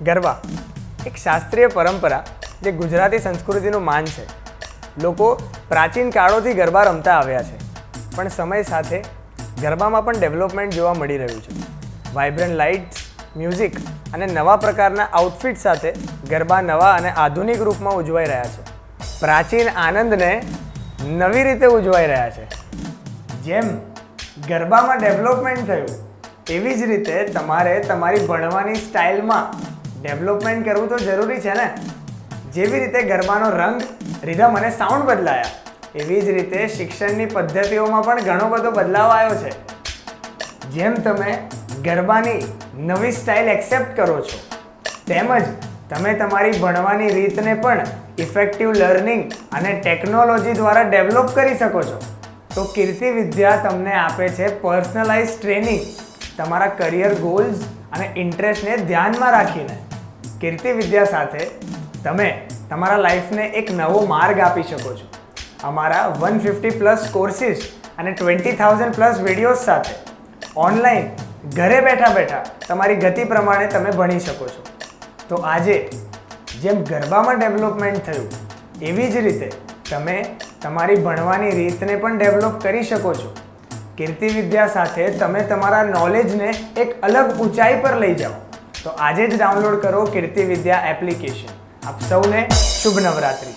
ગરબા એક શાસ્ત્રીય પરંપરા જે ગુજરાતી સંસ્કૃતિનું માન છે. લોકો પ્રાચીન કાળોથી ગરબા રમતા આવ્યા છે, પણ સમય સાથે ગરબામાં પણ ડેવલપમેન્ટ જોવા મળી રહ્યું છે. વાઇબ્રન્ટ લાઇટ્સ, મ્યુઝિક અને નવા પ્રકારના આઉટફિટ સાથે ગરબા નવા અને આધુનિક રૂપમાં ઉજવાઈ રહ્યા છે. પ્રાચીન આનંદને નવી રીતે ઉજવાઈ રહ્યા છે. જેમ ગરબામાં ડેવલપમેન્ટ થયું, એવી જ રીતે તમારે તમારી ભણવાની સ્ટાઇલમાં ડેવલપમેન્ટ કરવું તો જરૂરી છે ને. જેવી રીતે ગરબાનો રંગ, રિધમ અને સાઉન્ડ બદલાયા, એવી જ રીતે શિક્ષણની પદ્ધતિઓમાં પણ ઘણો બધો બદલાવ આવ્યો છે. જેમ તમે ગરબાની નવી સ્ટાઇલ એક્સેપ્ટ કરો છો, તેમજ તમે તમારી ભણવાની રીતને પણ ઇફેક્ટિવ લર્નિંગ અને ટેકનોલોજી દ્વારા ડેવલપ કરી શકો છો. તો કીર્તિ વિદ્યા તમને આપે છે પર્સનલાઇઝ ટ્રેનિંગ, તમારા કરિયર ગોલ્સ અને ઇન્ટરેસ્ટને ધ્યાનમાં રાખીને. કીર્તિ વિદ્યા સાથે તમે તમારા લાઈફને એક નવો માર્ગ આપી શકો છો. અમારા 150+ કોર્સિસ અને 20,000+ વિડીયોઝ સાથે ઓનલાઈન ઘરે બેઠા તમારી ગતિ પ્રમાણે તમે ભણી શકો છો. તો આજે જેમ ગરબામાં ડેવલપમેન્ટ થયું, એવી જ રીતે તમે તમારી ભણવાની રીતને પણ ડેવલપ કરી શકો છો. કીર્તિ વિદ્યા સાથે તમે તમારા નોલેજને એક અલગ ઊંચાઈ પર લઈ જાઓ. તો આજે જ ડાઉનલોડ કરો કીર્તિ વિદ્યા એપ્લિકેશન. આપ સૌને શુભ નવરાત્રિ.